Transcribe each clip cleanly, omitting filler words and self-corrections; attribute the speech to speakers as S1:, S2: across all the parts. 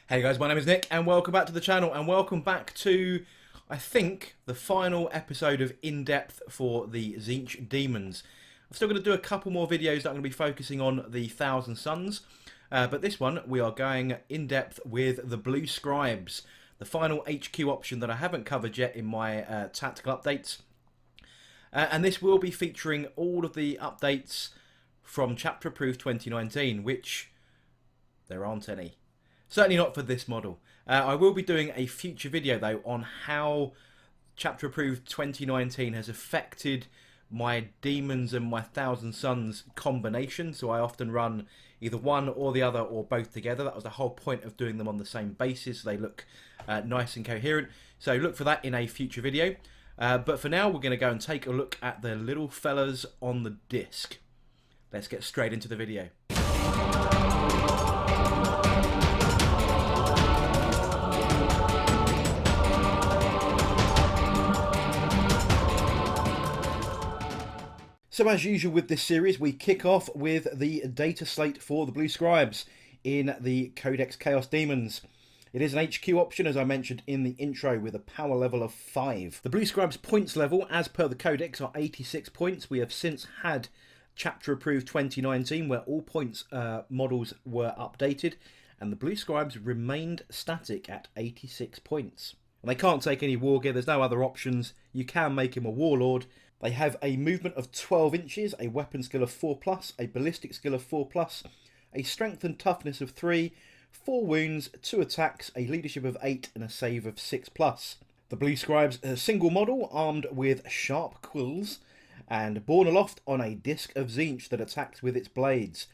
S1: Hey guys, my name is Nick and welcome back to the channel and welcome back to, I think, the final episode of In Depth for the Tzeentch Daemons. I'm still going to do a couple more videos that I'm going to be focusing on the Thousand Suns, but this one we are going in depth with the Blue Scribes, the final HQ option that I haven't covered yet in my tactical updates. And this will be featuring all of the updates from Chapter Approved 2019, which there aren't any. Certainly not for this model. I will be doing a future video though on how Chapter Approved 2019 has affected my Demons and my Thousand Suns combination. So I often run either one or the other or both together. That was the whole point of doing them on the same basis. So they look nice and coherent. So look for that in a future video. But for now we're going to go and take a look at the little fellas on the disc. Let's get straight into the video. So as usual with this series, we kick off with the data slate for the Blue Scribes in the Codex Chaos Daemons. It is an HQ option, as I mentioned in the intro, with a power level of 5. The Blue Scribes points level, as per the Codex, are 86 points. We have since had Chapter Approved 2019, where all points models were updated, and the Blue Scribes remained static at 86 points. And they can't take any war gear, there's no other options. You can make him a Warlord. They have a movement of 12 inches, a weapon skill of 4+, a ballistic skill of 4+, a strength and toughness of 3, 4 wounds, 2 attacks, a leadership of 8, and a save of 6+. The Blue Scribes are a single model armed with sharp quills and borne aloft on a disc of Tzeentch that attacks with its blades.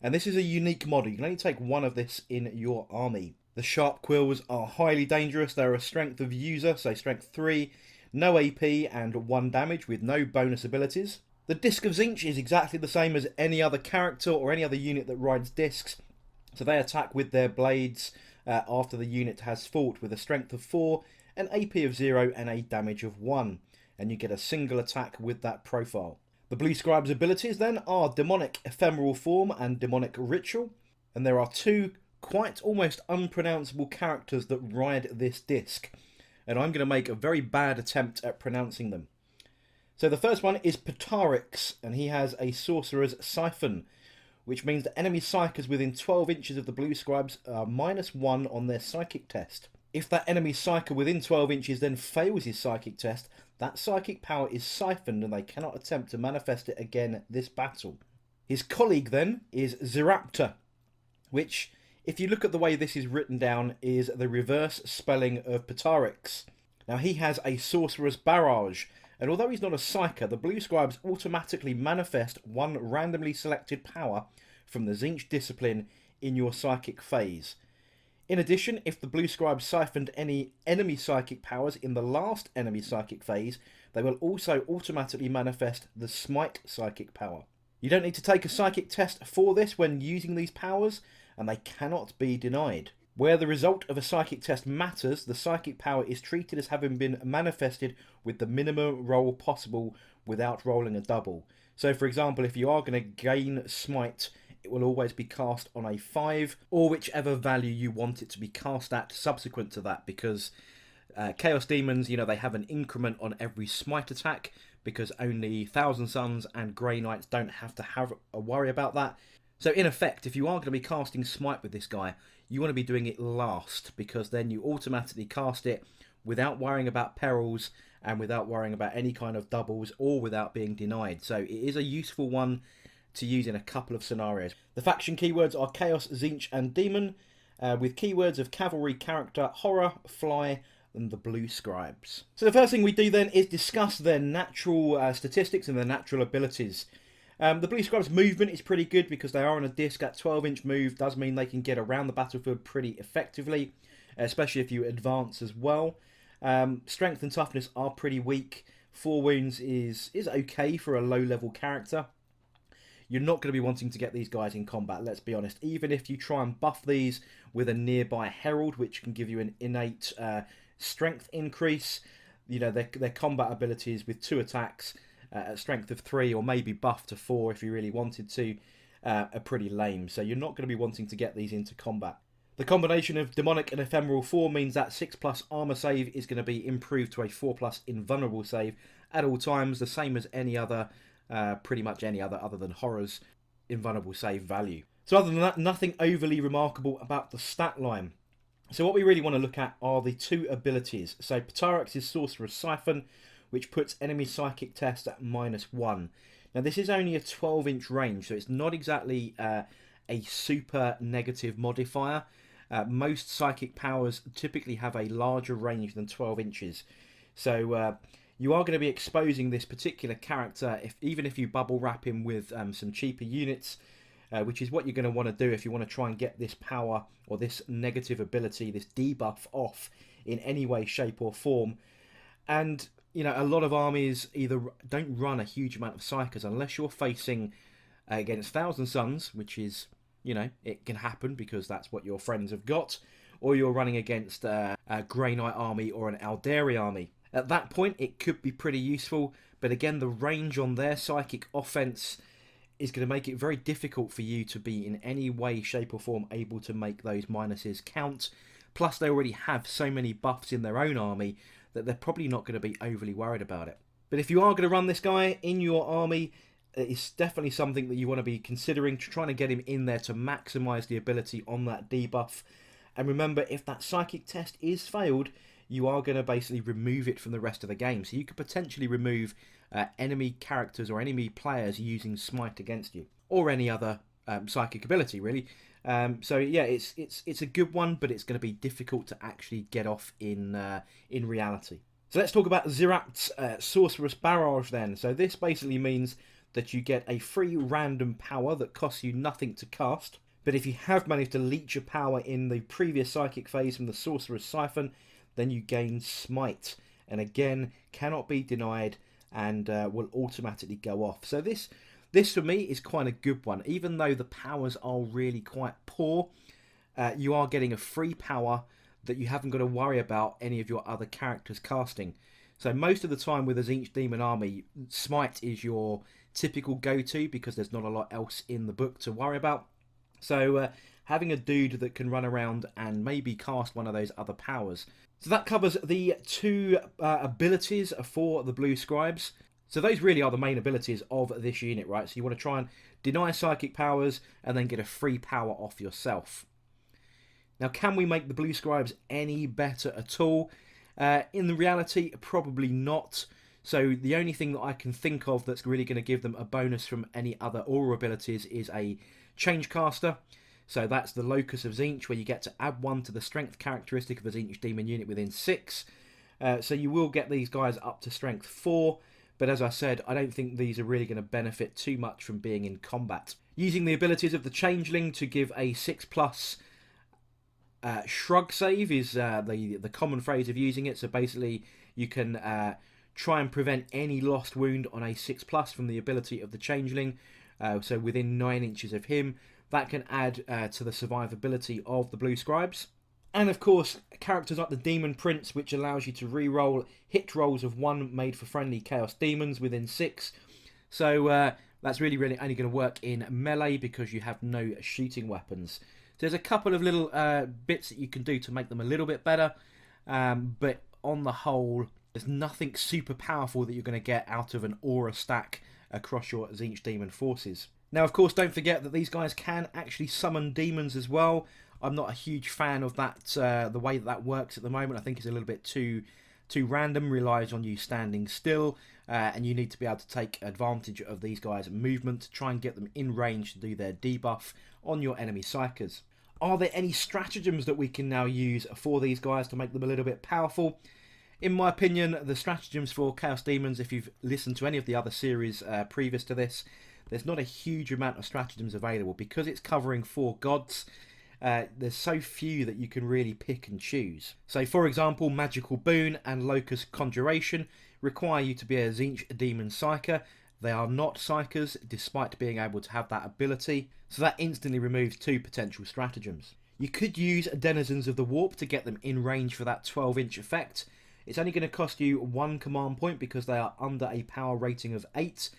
S1: And this is a unique model. You can only take one of this in your army. The sharp quills are highly dangerous. They're a strength of user, so strength 3, no AP and 1 damage with no bonus abilities. The Disc of Tzeentch is exactly the same as any other character or any other unit that rides discs. So they attack with their blades after the unit has fought with a strength of 4, an AP of 0 and a damage of 1. And you get a single attack with that profile. The Blue Scribe's abilities then are Demonic Ephemeral Form and Demonic Ritual. And there are 2 quite almost unpronounceable characters that ride this disc. And I'm going to make a very bad attempt at pronouncing them. So the first one is Ptarix, and he has a Sorcerer's Siphon, which means that enemy psychers within 12 inches of the Blue Scribes are -1 on their psychic test. If that enemy psyker within 12 inches then fails his psychic test, that psychic power is siphoned and they cannot attempt to manifest it again this battle. His colleague then is Zaraba, which, if you look at the way this is written down, is the reverse spelling of Ptarix. Now he has a Sorcerer's Barrage, and although he's not a Psyker, the Blue Scribes automatically manifest 1 randomly selected power from the Tzeentch discipline in your Psychic phase. In addition, if the Blue Scribes siphoned any enemy Psychic powers in the last enemy Psychic phase, they will also automatically manifest the Smite Psychic power. You don't need to take a Psychic test for this when using these powers, and they cannot be denied. Where the result of a psychic test matters, the psychic power is treated as having been manifested with the minimum roll possible without rolling a double. So for example, if you are going to gain Smite, it will always be cast on a 5, or whichever value you want it to be cast at subsequent to that, because Chaos Demons, you know, they have an increment on every Smite attack, because only Thousand Suns and Grey Knights don't have to have a worry about that. So in effect, if you are going to be casting Smite with this guy, you want to be doing it last, because then you automatically cast it without worrying about perils and without worrying about any kind of doubles or without being denied. So it is a useful one to use in a couple of scenarios. The faction keywords are Chaos, Tzeentch and Demon, with keywords of Cavalry, Character, Horror, Fly and the Blue Scribes. So the first thing we do then is discuss their natural statistics and their natural abilities. The Blue Scribes' movement is pretty good because they are on a disc. At 12-inch move does mean they can get around the battlefield pretty effectively, especially if you advance as well. Strength and toughness are pretty weak. 4 wounds is okay for a low-level character. You're not going to be wanting to get these guys in combat, let's be honest. Even if you try and buff these with a nearby Herald, which can give you an innate strength increase, you know, their combat abilities with 2 attacks, at strength of 3 or maybe buff to 4 if you really wanted to, are pretty lame. So you're not going to be wanting to get these into combat. The combination of demonic and ephemeral 4 means that 6+ armor save is going to be improved to a 4+ invulnerable save at all times, the same as any other, pretty much any other than horror's invulnerable save value. So other than that, nothing overly remarkable about the stat line. So what we really want to look at are the 2 abilities. So Ptarix's Sorceress Siphon, which puts enemy psychic test at -1. Now this is only a 12-inch range, so it's not exactly a super negative modifier. Most psychic powers typically have a larger range than 12 inches. So you are going to be exposing this particular character, even if you bubble wrap him with some cheaper units, which is what you're going to want to do if you want to try and get this power or this negative ability, this debuff off in any way, shape or form. And, you know, a lot of armies either don't run a huge amount of psychers unless you're facing against Thousand Suns, which is, you know, it can happen because that's what your friends have got, or you're running against a Grey Knight army or an Aldari army. At that point, it could be pretty useful, but again, the range on their psychic offense is going to make it very difficult for you to be in any way, shape or form able to make those minuses count. Plus, they already have so many buffs in their own army that they're probably not going to be overly worried about it. But if you are going to run this guy in your army, it's definitely something that you want to be considering, trying to get him in there to maximise the ability on that debuff. And remember, if that psychic test is failed, you are going to basically remove it from the rest of the game. So you could potentially remove enemy characters or enemy players using Smite against you, or any other psychic ability, really. So yeah, it's a good one, but it's going to be difficult to actually get off in reality. So let's talk about Xerox Sorceress Barrage then. So this basically means that you get a free random power that costs you nothing to cast. But if you have managed to leech a power in the previous psychic phase from the Sorceress Siphon, then you gain Smite. And again, cannot be denied and will automatically go off. So this for me is quite a good one. Even though the powers are really quite poor, you are getting a free power that you haven't got to worry about any of your other characters casting. So most of the time with a Tzeentch Demon army, Smite is your typical go-to because there's not a lot else in the book to worry about. So having a dude that can run around and maybe cast one of those other powers. So that covers the 2 abilities for the Blue Scribes. So those really are the main abilities of this unit, right? So you want to try and deny psychic powers and then get a free power off yourself. Now, can we make the Blue Scribes any better at all? In the reality, probably not. So the only thing that I can think of that's really going to give them a bonus from any other aura abilities is a Change Caster. So that's the Locus of Tzeentch, where you get to add 1 to the strength characteristic of a Tzeentch Demon unit within 6. So you will get these guys up to strength 4. But as I said, I don't think these are really going to benefit too much from being in combat. Using the abilities of the Changeling to give a 6+ shrug save is the common phrase of using it. So basically you can try and prevent any lost wound on a 6+ from the ability of the Changeling. So within 9 inches of him, that can add to the survivability of the Blue Scribes. And of course, characters like the Demon Prince, which allows you to re-roll hit rolls of 1 made for friendly Chaos Demons within 6. So that's really only going to work in melee because you have no shooting weapons. So there's a couple of little bits that you can do to make them a little bit better. But on the whole, there's nothing super powerful that you're going to get out of an aura stack across your Tzeentch Demon forces. Now, of course, don't forget that these guys can actually summon demons as well. I'm not a huge fan of that, the way that works at the moment. I think it's a little bit too random, relies on you standing still, and you need to be able to take advantage of these guys' movement to try and get them in range to do their debuff on your enemy psychers. Are there any stratagems that we can now use for these guys to make them a little bit powerful? In my opinion, the stratagems for Chaos Demons, if you've listened to any of the other series previous to this, there's not a huge amount of stratagems available. Because it's covering 4 gods, there's so few that you can really pick and choose. So for example, Magical Boon and Locust Conjuration require you to be a Tzeentch Demon Psyker. They are not Psykers, despite being able to have that ability, so that instantly removes 2 potential stratagems. You could use Denizens of the Warp to get them in range for that 12-inch effect. It's only going to cost you 1 command point because they are under a power rating of 8.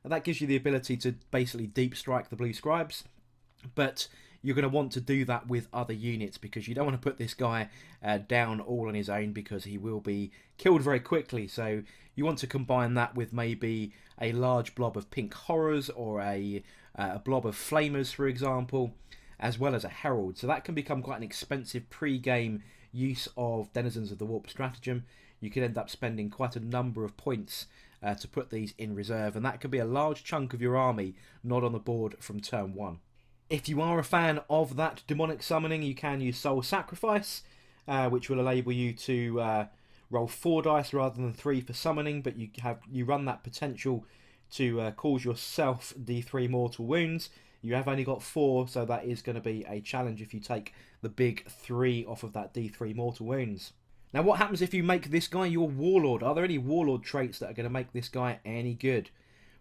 S1: And that gives you the ability to basically deep strike the Blue Scribes. But you're going to want to do that with other units, because you don't want to put this guy down all on his own, because he will be killed very quickly. So you want to combine that with maybe a large blob of pink horrors, or a blob of flamers, for example, as well as a herald. So that can become quite an expensive pre-game use of Denizens of the Warp stratagem. You could end up spending quite a number of points to put these in reserve, and that could be a large chunk of your army not on the board from turn 1. If you are a fan of that demonic summoning, you can use Soul Sacrifice, which will enable you to roll 4 dice rather than 3 for summoning, but you run that potential to cause yourself D3 mortal wounds. You have only got 4, so that is going to be a challenge if you take the big 3 off of that D3 mortal wounds. Now, what happens if you make this guy your Warlord? Are there any Warlord traits that are going to make this guy any good?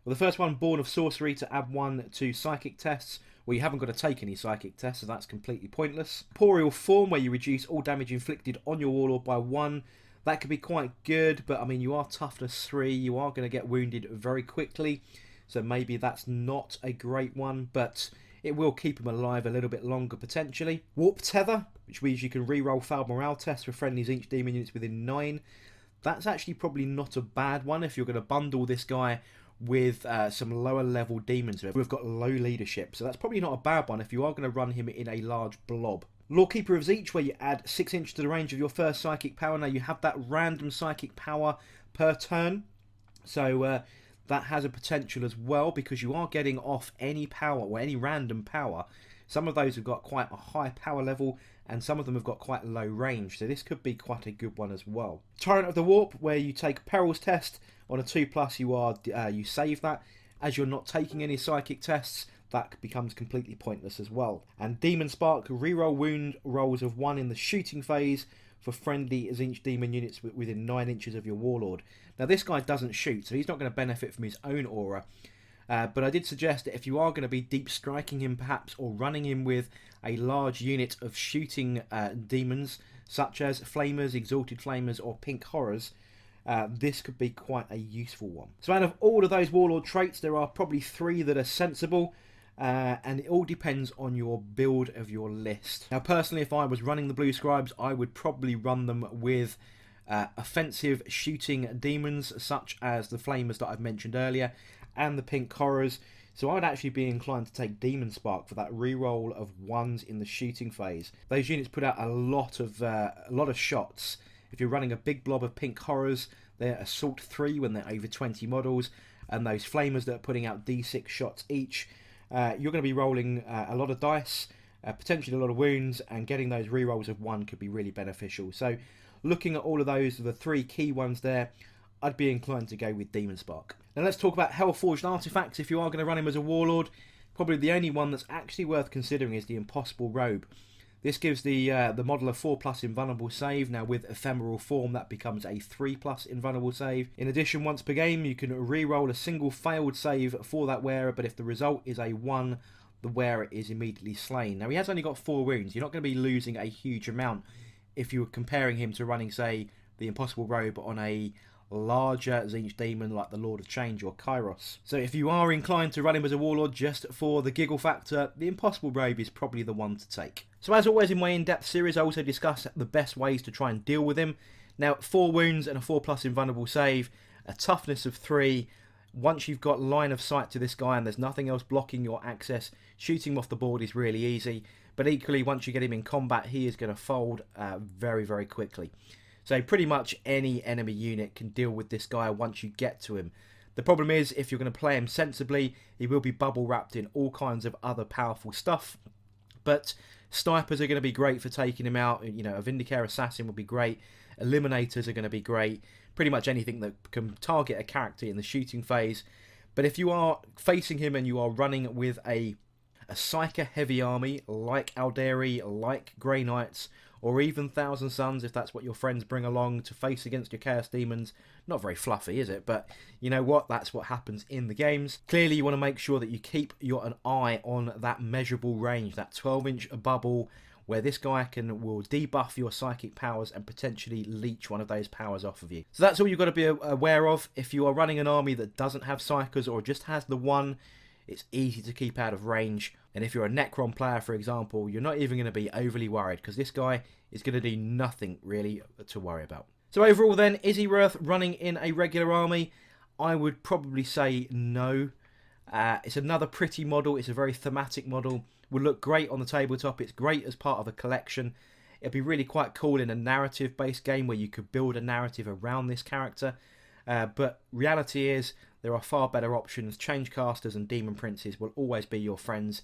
S1: Well, the first one, Born of Sorcery, to add 1 to psychic tests. Well, you haven't got to take any psychic tests, so that's completely pointless. Corporeal Form, where you reduce all damage inflicted on your Warlord by 1. That could be quite good, but I mean, you are toughness 3. You are going to get wounded very quickly, so maybe that's not a great one, but it will keep him alive a little bit longer potentially. Warp Tether, which means you can re-roll failed morale tests for friendly Tzeentch Demon units within 9. That's actually probably not a bad one if you're going to bundle this guy with some lower level demons who have got low leadership. So that's probably not a bad one if you are going to run him in a large blob. Lawkeeper of Tzeentch, where you add 6 inch to the range of your first psychic power. Now you have that random psychic power per turn, so that has a potential as well, because you are getting off any power or any random power. Some of those have got quite a high power level, and some of them have got quite low range, so this could be quite a good one as well. Tyrant of the Warp, where you take Perils test on a 2+, you save that. As you're not taking any psychic tests, that becomes completely pointless as well. And Demon Spark, reroll wound rolls of 1 in the shooting phase for friendly Tzeentch Demon units within 9 inches of your Warlord. Now this guy doesn't shoot, so he's not going to benefit from his own aura. But I did suggest that if you are going to be deep striking him perhaps, or running him with a large unit of shooting demons, such as Flamers, Exalted Flamers, or Pink Horrors, this could be quite a useful one. So out of all of those Warlord traits, there are probably 3 that are sensible, and it all depends on your build of your list. Now personally, if I was running the Blue Scribes, I would probably run them with offensive shooting demons, such as the Flamers that I've mentioned earlier, and the Pink Horrors. So I'd actually be inclined to take Demon Spark for that reroll of 1s in the shooting phase. Those units put out a lot of shots. If you're running a big blob of Pink Horrors, they're Assault 3 when they're over 20 models, and those Flamers that are putting out D6 shots each, you're going to be rolling a lot of dice, potentially a lot of wounds, and getting those rerolls of 1 could be really beneficial. So looking at all of those, the 3 key ones there, I'd be inclined to go with Demon Spark. Now let's talk about Hellforged Artifacts. If you are going to run him as a Warlord, probably the only one that's actually worth considering is the Impossible Robe. This gives the model a 4+ invulnerable save. Now with Ephemeral Form, that becomes a 3+ invulnerable save. In addition, once per game, you can re-roll a single failed save for that wearer, but if the result is a 1, the wearer is immediately slain. Now he has only got 4 wounds. You're not going to be losing a huge amount if you were comparing him to running, say, the Impossible Robe on a larger Tzeentch Daemon like the Lord of Change or Kairos. So if you are inclined to run him as a Warlord just for the giggle factor, the Impossible Robe is probably the one to take. So as always in my in-depth series, I also discuss the best ways to try and deal with him. Now 4 wounds and a 4+ invulnerable save, a toughness of 3. Once you've got line of sight to this guy and there's nothing else blocking your access, shooting him off the board is really easy. But equally, once you get him in combat, he is going to fold very, very quickly. So pretty much any enemy unit can deal with this guy once you get to him. The problem is, if you're going to play him sensibly, he will be bubble wrapped in all kinds of other powerful stuff. But snipers are going to be great for taking him out. You know, a Vindicare Assassin would be great. Eliminators are going to be great. Pretty much anything that can target a character in the shooting phase. But if you are facing him and you are running with a Psyker heavy army like Alderi, like Grey Knights, or even Thousand Suns, if that's what your friends bring along to face against your Chaos Demons. Not very fluffy, is it? But you know what? That's what happens in the games. Clearly, you want to make sure that you keep an eye on that measurable range, that 12-inch bubble, where this guy will debuff your psychic powers and potentially leech one of those powers off of you. So that's all you've got to be aware of. If you are running an army that doesn't have Psykers or just has the one, it's easy to keep out of range And if you're a Necron player, for example, you're not even going to be overly worried, because this guy is going to do nothing really to worry about. So overall then, is he worth running in a regular army? I would probably say no. It's another pretty model. It's a very thematic model. Will look great on the tabletop. It's great as part of a collection. It'd be really quite cool in a narrative-based game where you could build a narrative around this character. But reality is, there are far better options. Changecasters and Demon Princes will always be your friends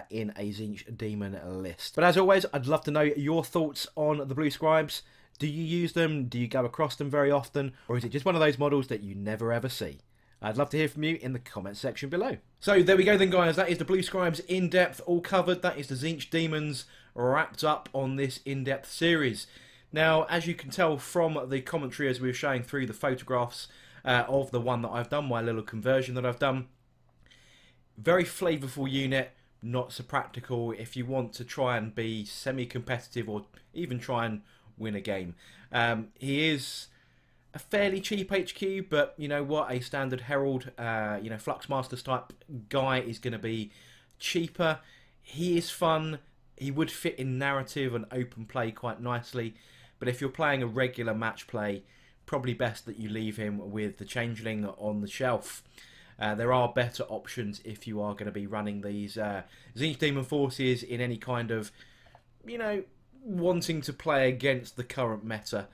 S1: in a Tzeentch Demon list. But as always, I'd love to know your thoughts on the Blue Scribes. Do you use them? Do you go across them very often? Or is it just one of those models that you never ever see? I'd love to hear from you in the comments section below. So there we go then, guys. That is the Blue Scribes in-depth all covered. That is the Tzeentch Daemons wrapped up on this in-depth series. Now, as you can tell from the commentary as we were showing through the photographs of the one that I've done, my little conversion that I've done, very flavourful unit, not so practical if you want to try and be semi-competitive or even try and win a game. He is a fairly cheap HQ, but you know what, a standard Herald, Fluxmasters type guy is going to be cheaper. He is fun. He would fit in narrative and open play quite nicely, but if you're playing a regular match play, probably best that you leave him with the Changeling on the shelf. There are better options if you are going to be running these Tzeentch Demon forces in any kind of, wanting to play against the current meta.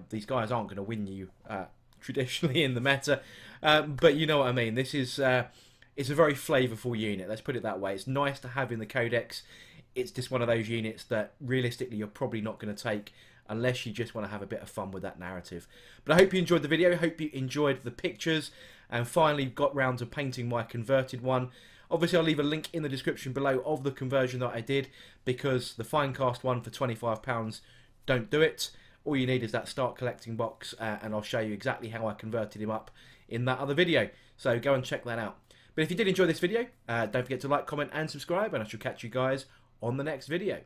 S1: These guys aren't going to win you traditionally in the meta, but you know what I mean. This is it's a very flavourful unit, let's put it that way. It's nice to have in the codex. It's just one of those units that realistically you're probably not going to take unless you just want to have a bit of fun with that narrative. But I hope you enjoyed the video, I hope you enjoyed the pictures, and finally got round to painting my converted one. Obviously, I'll leave a link in the description below of the conversion that I did, because the Finecast one for £25 don't do it. All you need is that start collecting box, and I'll show you exactly how I converted him up in that other video. So go and check that out. But if you did enjoy this video, don't forget to like, comment and subscribe, and I shall catch you guys on the next video.